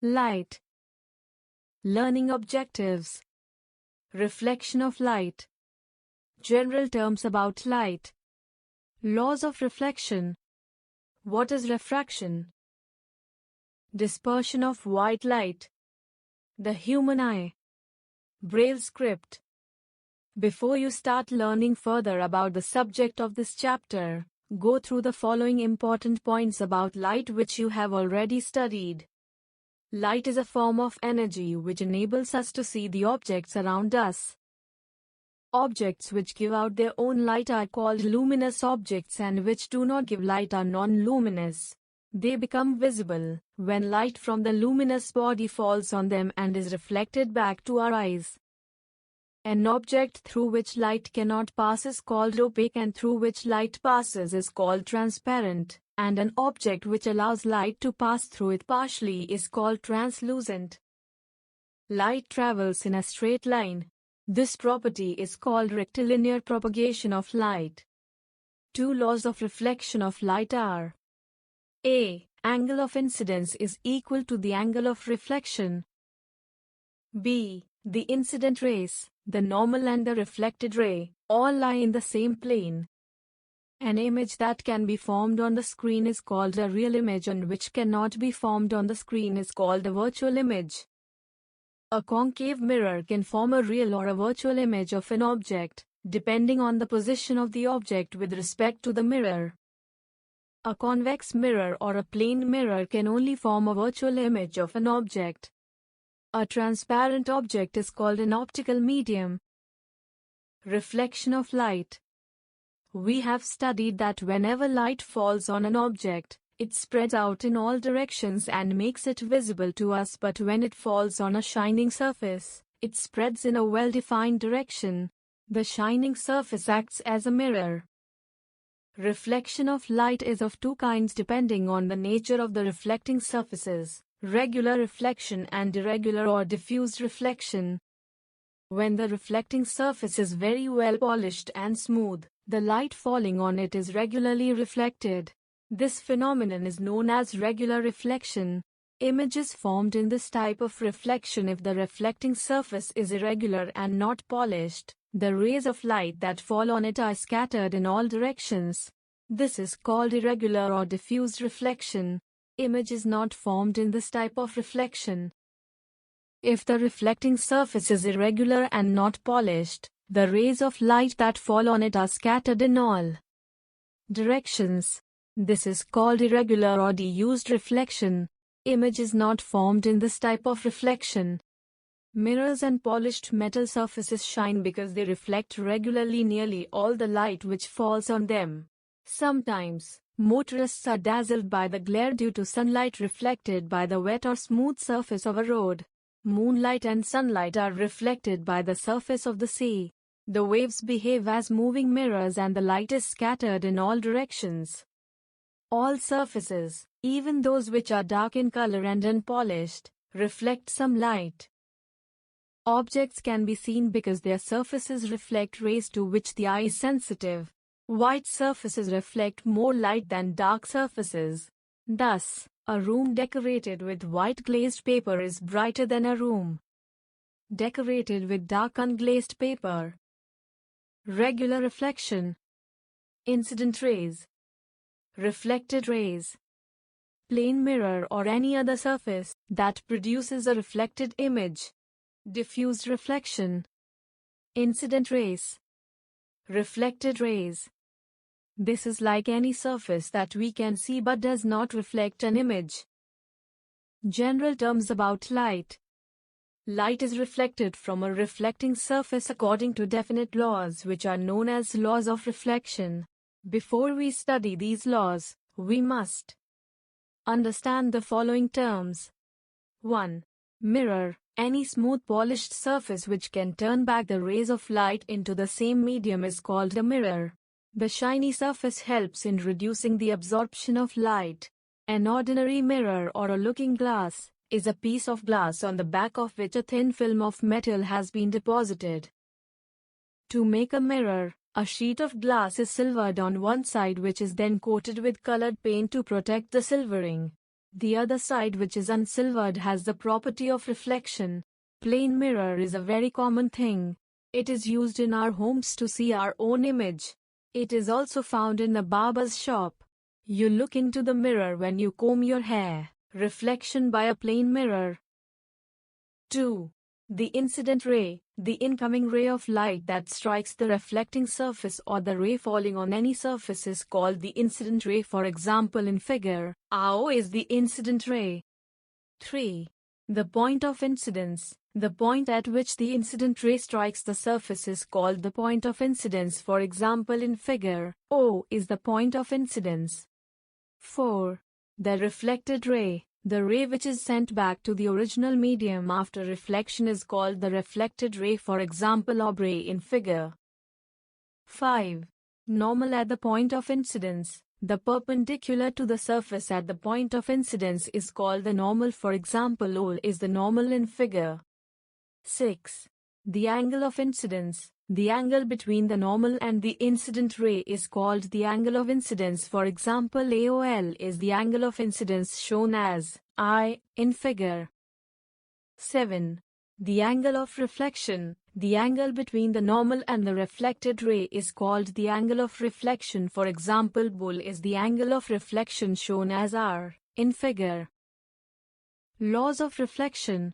Light. Learning objectives. Reflection of light. General terms about light. Laws of reflection. What is refraction? Dispersion of white light. The human eye. Braille script. Before you start learning further about the subject of this chapter, go through the following important points about light which you have already studied. Light is a form of energy which enables us to see the objects around us. Objects which give out their own light are called luminous objects, and which do not give light are non-luminous. They become visible when light from the luminous body falls on them and is reflected back to our eyes. An object through which light cannot pass is called opaque, and through which light passes is called transparent, and an object which allows light to pass through it partially is called translucent. Light travels in a straight line. This property is called rectilinear propagation of light. Two laws of reflection of light are: A. Angle of incidence is equal to the angle of reflection. B. The incident rays, the normal and the reflected ray, all lie in the same plane. An image that can be formed on the screen is called a real image, and which cannot be formed on the screen is called a virtual image. A concave mirror can form a real or a virtual image of an object, depending on the position of the object with respect to the mirror. A convex mirror or a plane mirror can only form a virtual image of an object. A transparent object is called an optical medium. Reflection of light. We have studied that whenever light falls on an object, it spreads out in all directions and makes it visible to us, but when it falls on a shining surface, it spreads in a well-defined direction. The shining surface acts as a mirror. Reflection of light is of two kinds depending on the nature of the reflecting surfaces: regular reflection and irregular or diffused reflection. When the reflecting surface is very well polished and smooth, the light falling on it is regularly reflected. This phenomenon is known as regular reflection. Images formed in this type of reflection, if the reflecting surface is irregular and not polished, the rays of light that fall on it are scattered in all directions. This is called irregular or diffused reflection. Image is not formed in this type of reflection. If the reflecting surface is irregular and not polished, the rays of light that fall on it are scattered in all directions. This is called irregular or diffused reflection. Image is not formed in this type of reflection. Mirrors and polished metal surfaces shine because they reflect regularly nearly all the light which falls on them. Sometimes, motorists are dazzled by the glare due to sunlight reflected by the wet or smooth surface of a road. Moonlight and sunlight are reflected by the surface of the sea. The waves behave as moving mirrors and the light is scattered in all directions. All surfaces, even those which are dark in color and unpolished, reflect some light. Objects can be seen because their surfaces reflect rays to which the eye is sensitive. White surfaces reflect more light than dark surfaces. Thus, a room decorated with white glazed paper is brighter than a room decorated with dark unglazed paper. Regular reflection. Incident rays. Reflected rays. Plane mirror or any other surface that produces a reflected image. Diffused reflection. Incident rays. Reflected rays. This is like any surface that we can see but does not reflect an image. General terms about light. Light is reflected from a reflecting surface according to definite laws which are known as laws of reflection. Before we study these laws, we must understand the following terms. 1. Mirror. Any smooth polished surface which can turn back the rays of light into the same medium is called a mirror. The shiny surface helps in reducing the absorption of light. An ordinary mirror or a looking glass is a piece of glass on the back of which a thin film of metal has been deposited. To make a mirror, a sheet of glass is silvered on one side which is then coated with colored paint to protect the silvering. The other side, which is unsilvered, has the property of reflection. Plain mirror is a very common thing. It is used in our homes to see our own image. It is also found in the barber's shop. You look into the mirror when you comb your hair. Reflection by a plain mirror. 2. The incident ray. The incoming ray of light that strikes the reflecting surface or the ray falling on any surface is called the incident ray. For example, in figure, AO is the incident ray. 3. The point of incidence. The point at which the incident ray strikes the surface is called the point of incidence. For example, in figure, O is the point of incidence. 4. The reflected ray. The ray which is sent back to the original medium after reflection is called the reflected ray. For example, Aubrey in figure. 5. Normal at the point of incidence. The perpendicular to the surface at the point of incidence is called the normal. For example, O is the normal in figure. 6. The angle of incidence. The angle between the normal and the incident ray is called the angle of incidence. For example, AOL is the angle of incidence shown as I in figure. 7. The angle of reflection. The angle between the normal and the reflected ray is called the angle of reflection. For example, Bull is the angle of reflection shown as R in figure. Laws of reflection.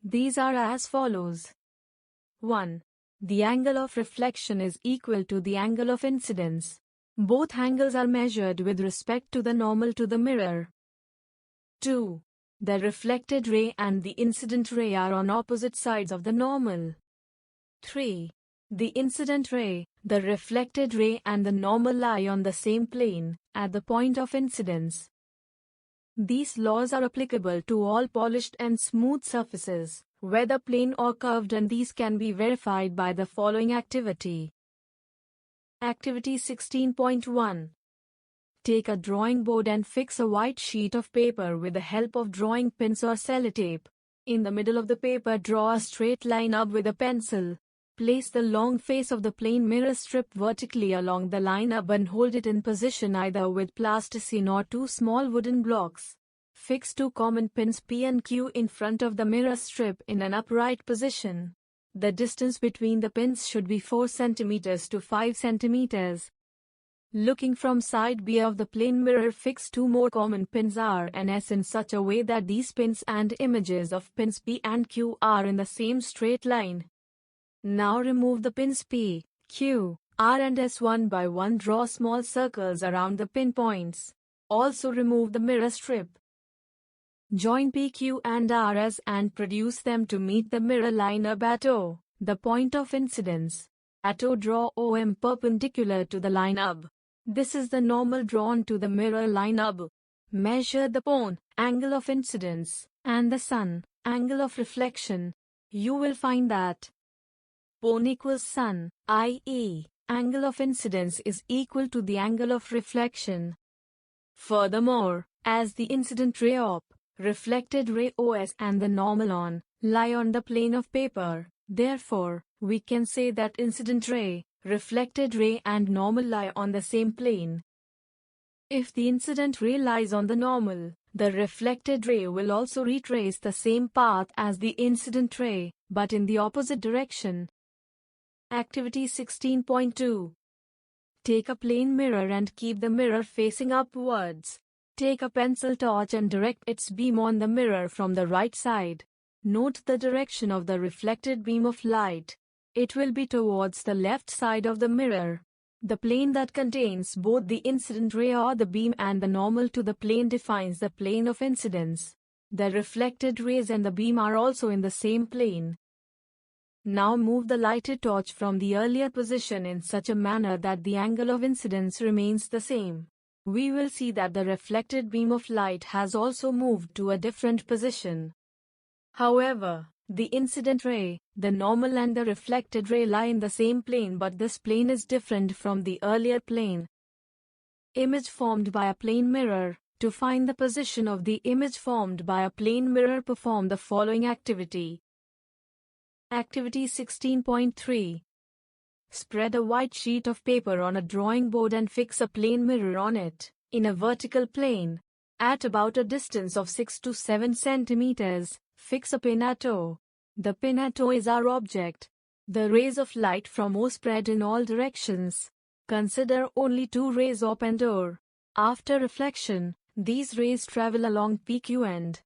These are as follows. 1. The angle of reflection is equal to the angle of incidence. Both angles are measured with respect to the normal to the mirror. 2. The reflected ray and the incident ray are on opposite sides of the normal. 3. The incident ray, the reflected ray and the normal lie on the same plane, at the point of incidence. These laws are applicable to all polished and smooth surfaces, whether plain or curved, and these can be verified by the following activity. Activity 16.1. Take a drawing board and fix a white sheet of paper with the help of drawing pins or sellotape. In the middle of the paper, draw a straight line up with a pencil. Place the long face of the plain mirror strip vertically along the line up and hold it in position either with plasticine or two small wooden blocks. Fix two common pins P and Q in front of the mirror strip in an upright position. The distance between the pins should be 4 cm to 5 cm. Looking from side B of the plain mirror, fix two more common pins R and S in such a way that these pins and images of pins P and Q are in the same straight line. Now remove the pins P, Q, R and S one by one. Draw small circles around the pin points. Also remove the mirror strip. Join P, Q and R S and produce them to meet the mirror line up at O, the point of incidence. At O, draw OM perpendicular to the line up. This is the normal drawn to the mirror line up. Measure the PON, angle of incidence, and the sun, angle of reflection. You will find that PON equals sun, i.e., angle of incidence is equal to the angle of reflection. Furthermore, as the incident ray OP, reflected ray OS and the normal ON lie on the plane of paper, therefore, we can say that incident ray, reflected ray and normal lie on the same plane. If the incident ray lies on the normal, the reflected ray will also retrace the same path as the incident ray, but in the opposite direction. Activity 16.2. Take a plain mirror and keep the mirror facing upwards. Take a pencil torch and direct its beam on the mirror from the right side. Note the direction of the reflected beam of light. It will be towards the left side of the mirror. The plane that contains both the incident ray or the beam and the normal to the plane defines the plane of incidence. The reflected rays and the beam are also in the same plane. Now move the lighted torch from the earlier position in such a manner that the angle of incidence remains the same. We will see that the reflected beam of light has also moved to a different position. However, the incident ray, the normal and the reflected ray lie in the same plane, but this plane is different from the earlier plane. Image formed by a plane mirror. To find the position of the image formed by a plane mirror, perform the following activity. Activity 16.3. Spread a white sheet of paper on a drawing board and fix a plane mirror on it, in a vertical plane. At about a distance of 6 to 7 centimeters, fix a pin at O. The pin at O is our object. The rays of light from O spread in all directions. Consider only two rays op and OR. After reflection, these rays travel along PQ and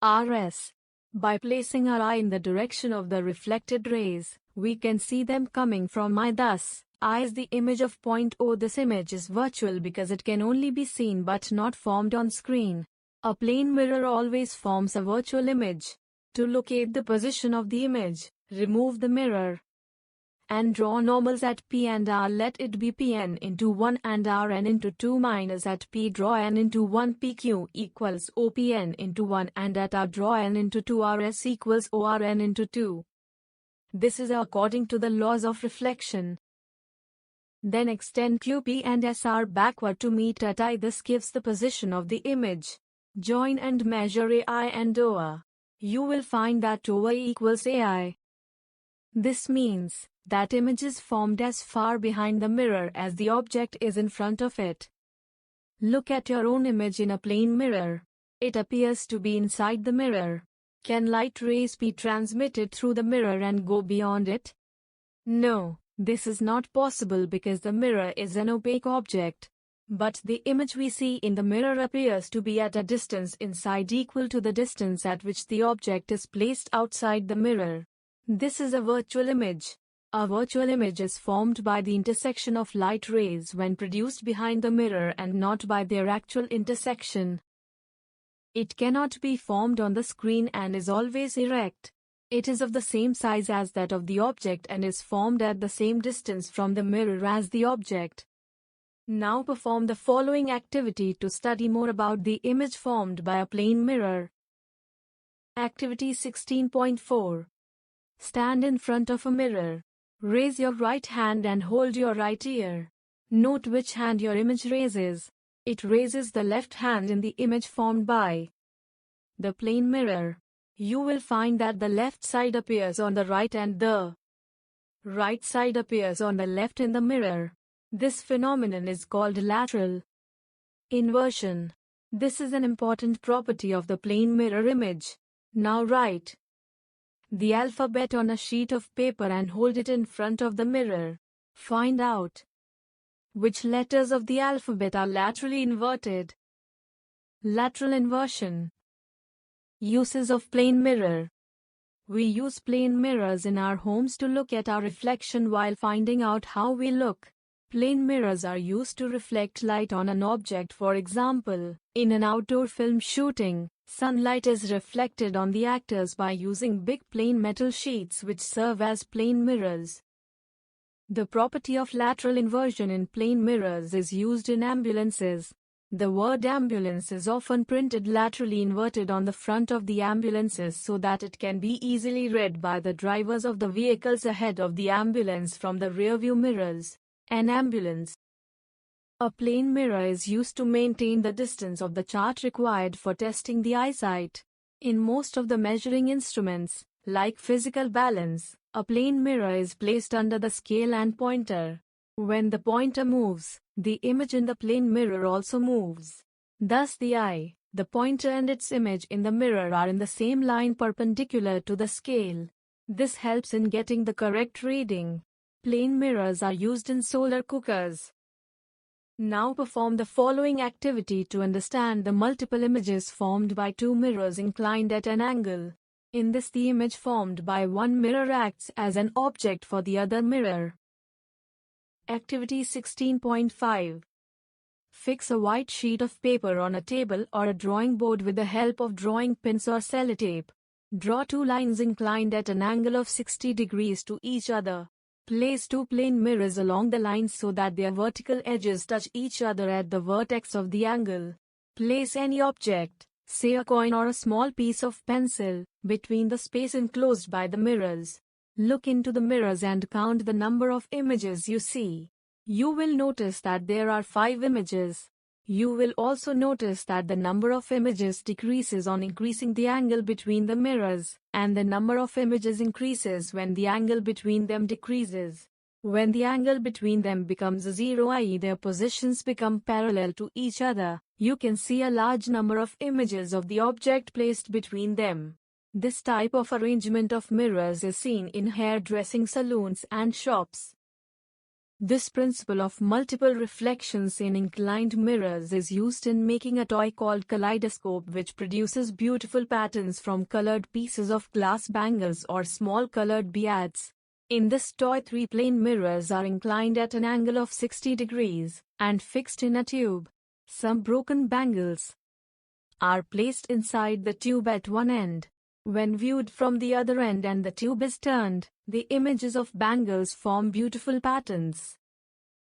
RS. By placing our eye in the direction of the reflected rays, we can see them coming from I. Thus, I is the image of point O. This image is virtual because it can only be seen but not formed on screen. A plane mirror always forms a virtual image. To locate the position of the image, remove the mirror and draw normals at P and R. Let it be Pn into 1 and Rn into 2 minus at P draw n into 1 PQ equals OPn into 1 and at R draw n into 2 Rs equals ORn into 2. This is according to the laws of reflection. Then extend QP and SR backward to meet at I. This gives the position of the image. Join and measure AI and OA. You will find that OA equals AI. This means that image is formed as far behind the mirror as the object is in front of it. Look at your own image in a plane mirror. It appears to be inside the mirror. Can light rays be transmitted through the mirror and go beyond it? No, this is not possible because the mirror is an opaque object. But the image we see in the mirror appears to be at a distance inside equal to the distance at which the object is placed outside the mirror. This is a virtual image. A virtual image is formed by the intersection of light rays when produced behind the mirror and not by their actual intersection. It cannot be formed on the screen and is always erect. It is of the same size as that of the object and is formed at the same distance from the mirror as the object. Now perform the following activity to study more about the image formed by a plane mirror. Activity 16.4. Stand in front of a mirror. Raise your right hand and hold your right ear. Note which hand your image raises. It raises the left hand in the image formed by the plane mirror. You will find that the left side appears on the right and the right side appears on the left in the mirror. This phenomenon is called lateral inversion. This is an important property of the plane mirror image. Now write the alphabet on a sheet of paper and hold it in front of the mirror. Find out which letters of the alphabet are laterally inverted. Lateral inversion. Uses of plane mirror. We use plane mirrors in our homes to look at our reflection while finding out how we look. Plane mirrors are used to reflect light on an object. For example, in an outdoor film shooting, sunlight is reflected on the actors by using big plain metal sheets which serve as plane mirrors. The property of lateral inversion in plane mirrors is used in ambulances. The word ambulance is often printed laterally inverted on the front of the ambulances so that it can be easily read by the drivers of the vehicles ahead of the ambulance from the rearview mirrors. An ambulance. A plane mirror is used to maintain the distance of the chart required for testing the eyesight. In most of the measuring instruments, like physical balance, a plane mirror is placed under the scale and pointer. When the pointer moves, the image in the plane mirror also moves. Thus the eye, the pointer and its image in the mirror are in the same line perpendicular to the scale. This helps in getting the correct reading. Plane mirrors are used in solar cookers. Now perform the following activity to understand the multiple images formed by two mirrors inclined at an angle. In this, the image formed by one mirror acts as an object for the other mirror. Activity 16.5. Fix a white sheet of paper on a table or a drawing board with the help of drawing pins or sellotape. Draw two lines inclined at an angle of 60 degrees to each other. Place two plane mirrors along the lines so that their vertical edges touch each other at the vertex of the angle. Place any object, say a coin or a small piece of pencil, between the space enclosed by the mirrors. Look into the mirrors and count the number of images you see. You will notice that there are 5 images. You will also notice that the number of images decreases on increasing the angle between the mirrors, and the number of images increases when the angle between them decreases. When the angle between them becomes 0, i.e. their positions become parallel to each other, You can see a large number of images of the object placed between them. This type of arrangement of mirrors is seen in hairdressing salons and shops. This principle of multiple reflections in inclined mirrors is used in making a toy called kaleidoscope, which produces beautiful patterns from colored pieces of glass bangles or small colored beads. In this toy, 3 plane mirrors are inclined at an angle of 60 degrees and fixed in a tube. Some broken bangles are placed inside the tube at one end. When viewed from the other end and the tube is turned, the images of bangles form beautiful patterns.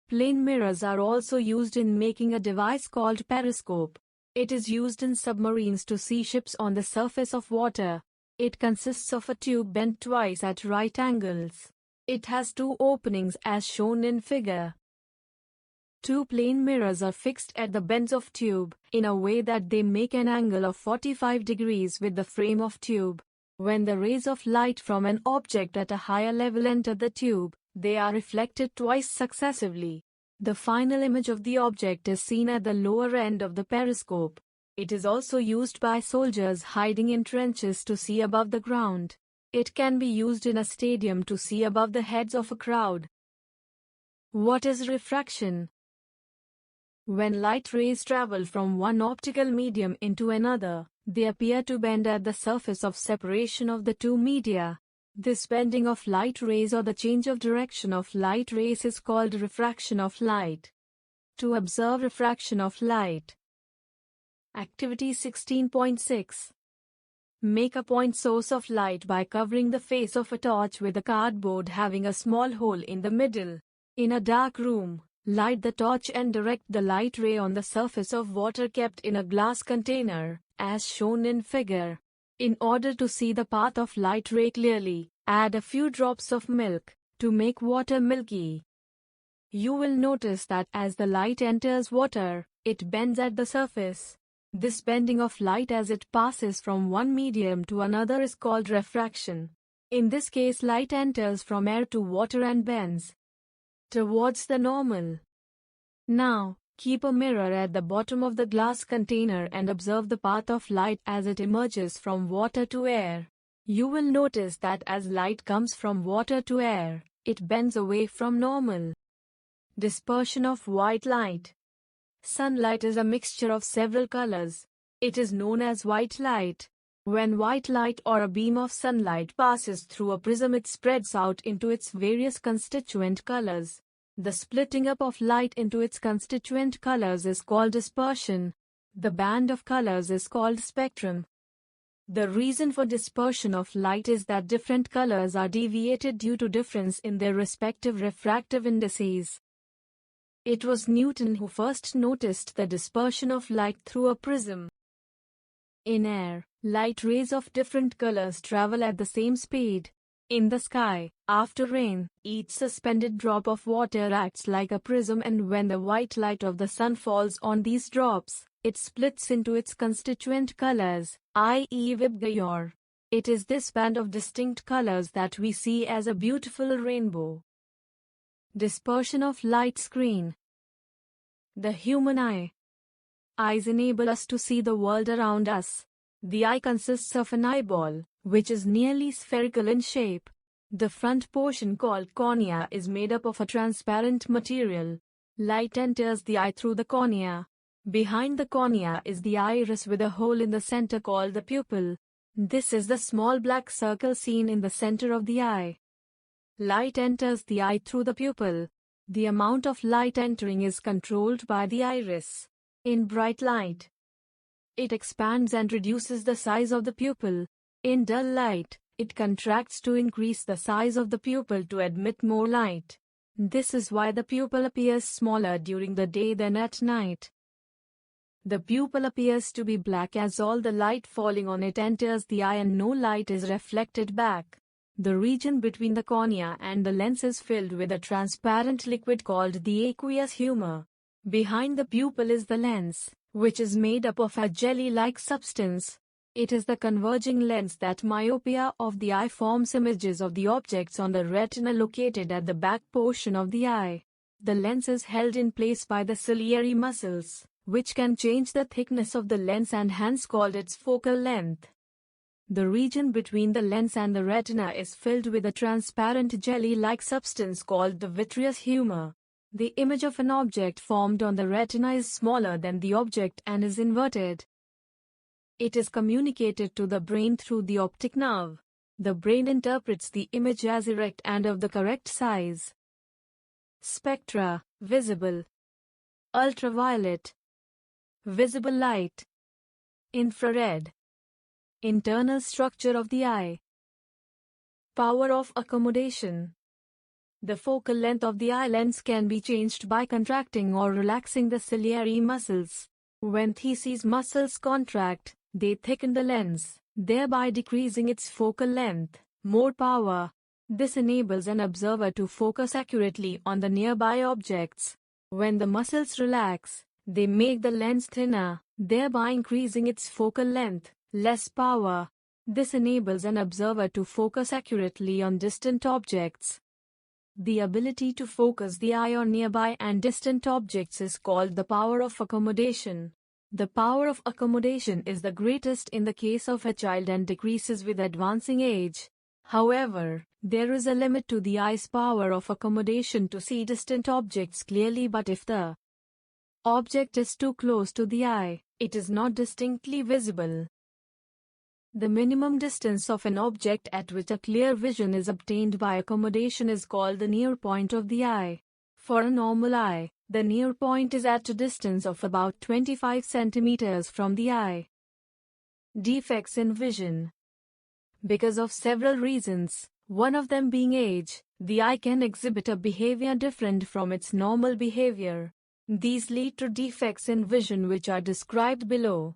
Plane mirrors are also used in making a device called periscope. It is used in submarines to see ships on the surface of water. It consists of a tube bent twice at right angles. It has 2 openings as shown in figure. 2 plane mirrors are fixed at the bends of tube in a way that they make an angle of 45 degrees with the frame of tube. When the rays of light from an object at a higher level enter the tube, they are reflected twice successively. The final image of the object is seen at the lower end of the periscope. It is also used by soldiers hiding in trenches to see above the ground. It can be used in a stadium to see above the heads of a crowd. What is refraction? When light rays travel from one optical medium into another, they appear to bend at the surface of separation of the 2 media. This bending of light rays or the change of direction of light rays is called refraction of light. To observe refraction of light. Activity 16.6. Make a point source of light by covering the face of a torch with a cardboard having a small hole in the middle. In a dark room, light the torch and direct the light ray on the surface of water kept in a glass container, as shown in figure. In order to see the path of light ray clearly, add a few drops of milk to make water milky. You will notice that as the light enters water, it bends at the surface. This bending of light as it passes from one medium to another is called refraction. In this case, light enters from air to water and bends towards the normal. Now, keep a mirror at the bottom of the glass container and observe the path of light as it emerges from water to air. You will notice that as light comes from water to air, it bends away from normal. Dispersion of white light. Sunlight is a mixture of several colors. It is known as white light. When white light or a beam of sunlight passes through a prism, it spreads out into its various constituent colors. The splitting up of light into its constituent colors is called dispersion. The band of colors is called spectrum. The reason for dispersion of light is that different colors are deviated due to difference in their respective refractive indices. It was Newton who first noticed the dispersion of light through a prism. In air, light rays of different colors travel at the same speed. In the sky, after rain, each suspended drop of water acts like a prism, and when the white light of the sun falls on these drops, it splits into its constituent colors, i.e. Vibgyor. It is this band of distinct colors that we see as a beautiful rainbow. Dispersion of light screen. The human eye. Eyes enable us to see the world around us. The eye consists of an eyeball, which is nearly spherical in shape. The front portion, called cornea, is made up of a transparent material. Light enters the eye through the cornea. Behind the cornea is the iris with a hole in the center called the pupil. This is the small black circle seen in the center of the eye. Light enters the eye through the pupil. The amount of light entering is controlled by the iris. In bright light, it expands and reduces the size of the pupil. In dull light, it contracts to increase the size of the pupil to admit more light. This is why the pupil appears smaller during the day than at night. The pupil appears to be black as all the light falling on it enters the eye and no light is reflected back. The region between the cornea and the lens is filled with a transparent liquid called the aqueous humor. Behind the pupil is the lens, which is made up of a jelly-like substance. It is the converging lens that myopia of the eye forms images of the objects on the retina located at the back portion of the eye. The lens is held in place by the ciliary muscles, which can change the thickness of the lens and hence called its focal length. The region between the lens and the retina is filled with a transparent jelly-like substance called the vitreous humor. The image of an object formed on the retina is smaller than the object and is inverted. It is communicated to the brain through the optic nerve. The brain interprets the image as erect and of the correct size. Spectra: visible, ultraviolet, visible light, infrared. Internal structure of the eye. Power of accommodation. The focal length of the eye lens can be changed by contracting or relaxing the ciliary muscles. When these muscles contract, they thicken the lens, thereby decreasing its focal length. More power. This enables an observer to focus accurately on the nearby objects. When the muscles relax, they make the lens thinner, thereby increasing its focal length. Less power. This enables an observer to focus accurately on distant objects. The ability to focus the eye on nearby and distant objects is called the power of accommodation. The power of accommodation is the greatest in the case of a child and decreases with advancing age. However, there is a limit to the eye's power of accommodation to see distant objects clearly, but if the object is too close to the eye, it is not distinctly visible. The minimum distance of an object at which a clear vision is obtained by accommodation is called the near point of the eye. For a normal eye, the near point is at a distance of about 25 centimeters from the eye. Defects in vision. Because of several reasons, one of them being age, the eye can exhibit a behavior different from its normal behavior. These lead to defects in vision which are described below.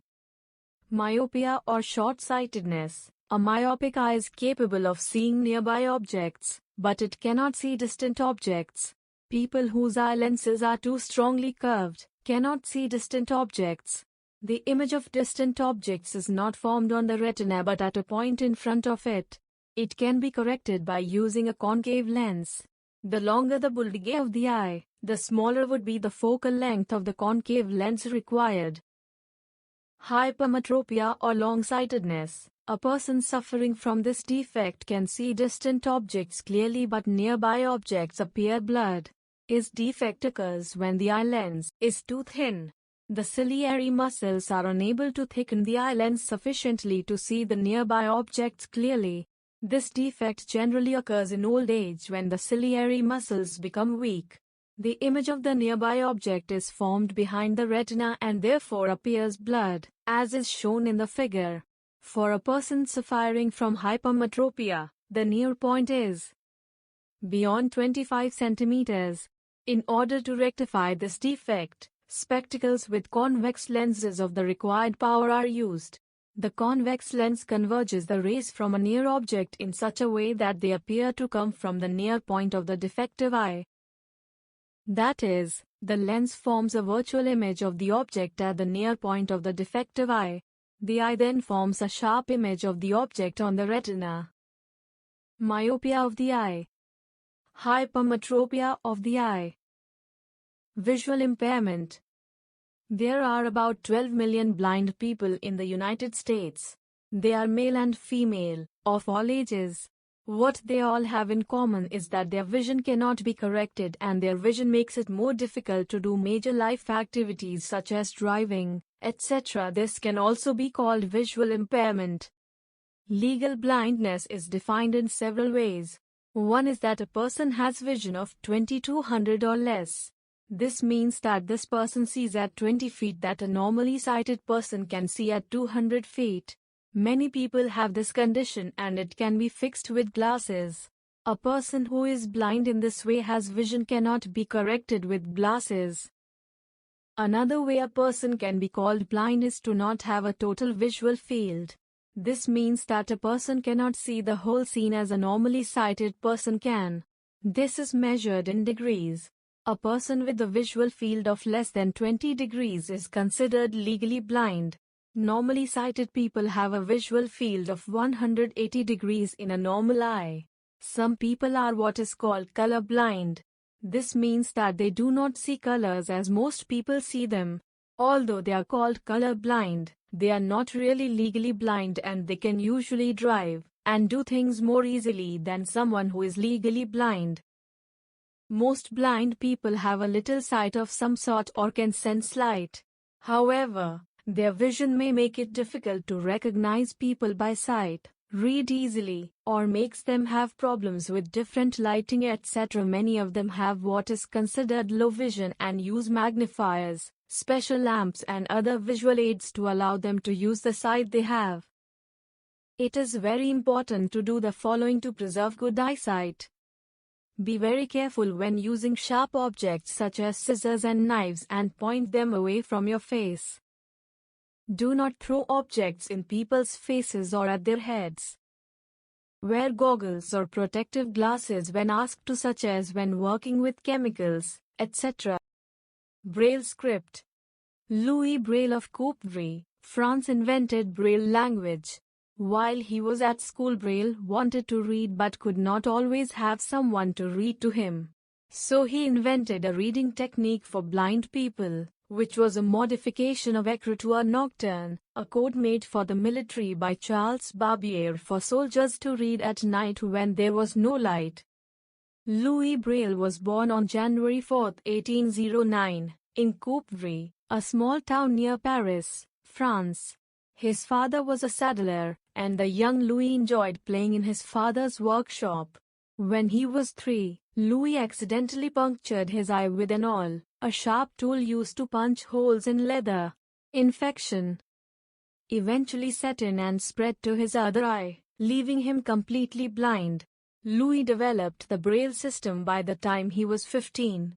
Myopia or short-sightedness. A myopic eye is capable of seeing nearby objects, but it cannot see distant objects. People whose eye lenses are too strongly curved cannot see distant objects. The image of distant objects is not formed on the retina but at a point in front of it. It can be corrected by using a concave lens. The longer the bulge of the eye, the smaller would be the focal length of the concave lens required. Hypermetropia or long-sightedness. A person suffering from this defect can see distant objects clearly but nearby objects appear blurred. This defect occurs when the eye lens is too thin. The ciliary muscles are unable to thicken the eye lens sufficiently to see the nearby objects clearly. This defect generally occurs in old age when the ciliary muscles become weak. The image of the nearby object is formed behind the retina and therefore appears blurred, as is shown in the figure. For a person suffering from hypermetropia, the near point is beyond 25 centimeters. In order to rectify this defect, spectacles with convex lenses of the required power are used. The convex lens converges the rays from a near object in such a way that they appear to come from the near point of the defective eye. That is, the lens forms a virtual image of the object at the near point of the defective eye. The eye then forms a sharp image of the object on the retina. Myopia of the eye. Hypermetropia of the eye. Visual impairment. There are about 12 million blind people in the United States. They are male and female, of all ages. What they all have in common is that their vision cannot be corrected and their vision makes it more difficult to do major life activities such as driving, etc. This can also be called visual impairment. Legal blindness is defined in several ways. One is that a person has vision of 2200 or less. This means that this person sees at 20 feet that a normally sighted person can see at 200 feet. Many people have this condition and it can be fixed with glasses. A person who is blind in this way has vision cannot be corrected with glasses. Another way a person can be called blind is to not have a total visual field. This means that a person cannot see the whole scene as a normally sighted person can. This is measured in degrees. A person with a visual field of less than 20 degrees is considered legally blind. Normally sighted people have a visual field of 180 degrees in a normal eye. Some people are what is called color blind. This means that they do not see colors as most people see them. Although they are called color blind, they are not really legally blind, and they can usually drive and do things more easily than someone who is legally blind. Most blind people have a little sight of some sort or can sense light. However, their vision may make it difficult to recognize people by sight, read easily, or makes them have problems with different lighting, etc. Many of them have what is considered low vision and use magnifiers, special lamps and other visual aids to allow them to use the sight they have. It is very important to do the following to preserve good eyesight. Be very careful when using sharp objects such as scissors and knives and point them away from your face. Do not throw objects in people's faces or at their heads. Wear goggles or protective glasses when asked to, such as when working with chemicals, etc. Braille script. Louis Braille of Coupvray, France invented Braille language. While he was at school, Braille wanted to read but could not always have someone to read to him. So he invented a reading technique for blind people, which was a modification of écriture nocturne, a code made for the military by Charles Barbier for soldiers to read at night when there was no light. Louis Braille was born on January 4, 1809, in Coupvray, a small town near Paris, France. His father was a saddler, and the young Louis enjoyed playing in his father's workshop. When he was 3, Louis accidentally punctured his eye with an awl, a sharp tool used to punch holes in leather. Infection eventually set in and spread to his other eye, leaving him completely blind. Louis developed the Braille system by the time he was 15.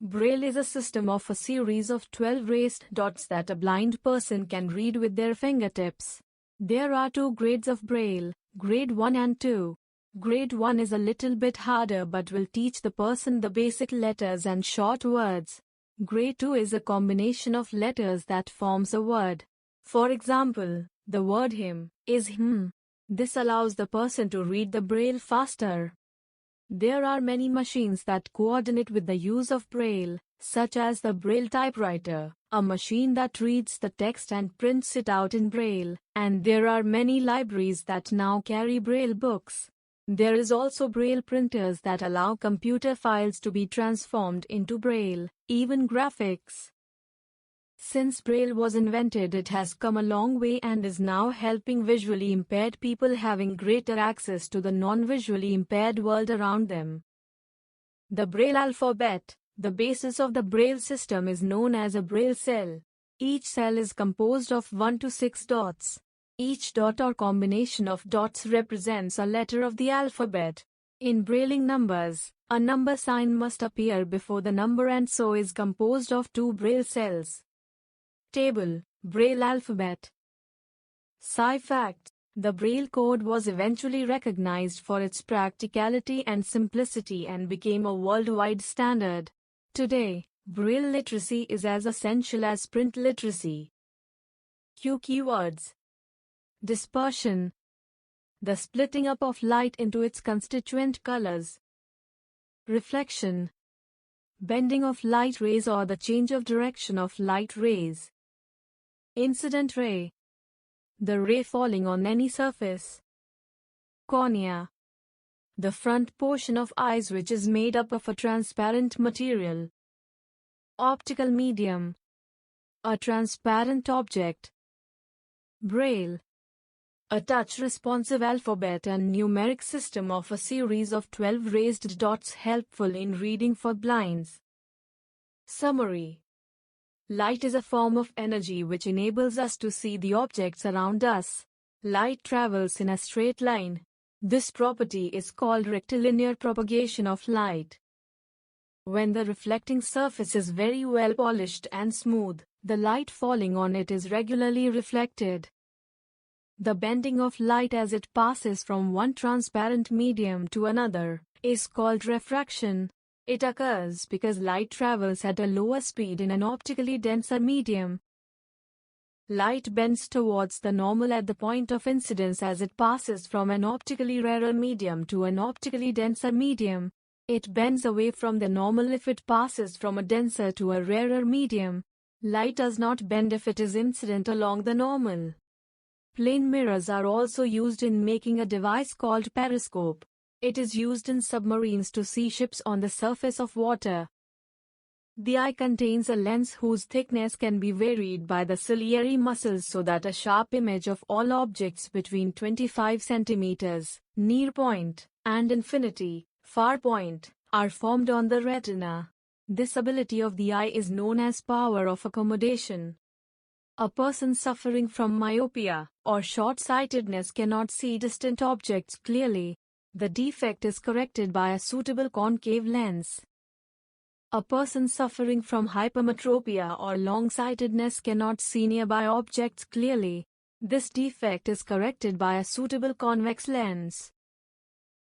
Braille is a system of a series of 12 raised dots that a blind person can read with their fingertips. There are 2 grades of Braille, grade 1 and 2. Grade 1 is a little bit harder but will teach the person the basic letters and short words. Grade 2 is a combination of letters that forms a word. For example, the word hymn is hymn. This allows the person to read the Braille faster. There are many machines that coordinate with the use of Braille, such as the Braille typewriter, a machine that reads the text and prints it out in Braille, and there are many libraries that now carry Braille books. There is also Braille printers that allow computer files to be transformed into Braille, even graphics. Since Braille was invented, it has come a long way and is now helping visually impaired people having greater access to the non-visually impaired world around them. The Braille alphabet. The basis of the Braille system is known as a Braille cell. Each cell is composed of 1 to 6 dots. Each dot or combination of dots represents a letter of the alphabet. In Brailling numbers, a number sign must appear before the number and so is composed of 2 Braille cells. Table, Braille alphabet. Sci fact: the Braille code was eventually recognized for its practicality and simplicity and became a worldwide standard. Today, Braille literacy is as essential as print literacy. Keywords: dispersion, the splitting up of light into its constituent colors. Reflection, bending of light rays or the change of direction of light rays. Incident ray, the ray falling on any surface. Cornea, the front portion of eyes which is made up of a transparent material. Optical medium, a transparent object. Braille, a touch-responsive alphabet and numeric system of a series of 12 raised dots helpful in reading for blinds. Summary: light is a form of energy which enables us to see the objects around us. Light travels in a straight line. This property is called rectilinear propagation of light. When the reflecting surface is very well polished and smooth, the light falling on it is regularly reflected. The bending of light as it passes from one transparent medium to another is called refraction. It occurs because light travels at a lower speed in an optically denser medium. Light bends towards the normal at the point of incidence as it passes from an optically rarer medium to an optically denser medium. It bends away from the normal if it passes from a denser to a rarer medium. Light does not bend if it is incident along the normal plane. Mirrors are also used in making a device called periscope. It is used in submarines to see ships on the surface of water. The eye contains a lens whose thickness can be varied by the ciliary muscles so that a sharp image of all objects between 25 centimeters, near point, and infinity, far point, are formed on the retina. This ability of the eye is known as power of accommodation. A person suffering from myopia or short-sightedness cannot see distant objects clearly. The defect is corrected by a suitable concave lens. A person suffering from hypermetropia or long-sightedness cannot see nearby objects clearly. This defect is corrected by a suitable convex lens.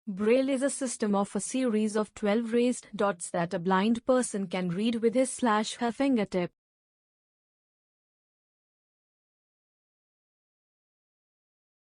Braille is a system of a series of 12 raised dots that a blind person can read with his/her fingertip.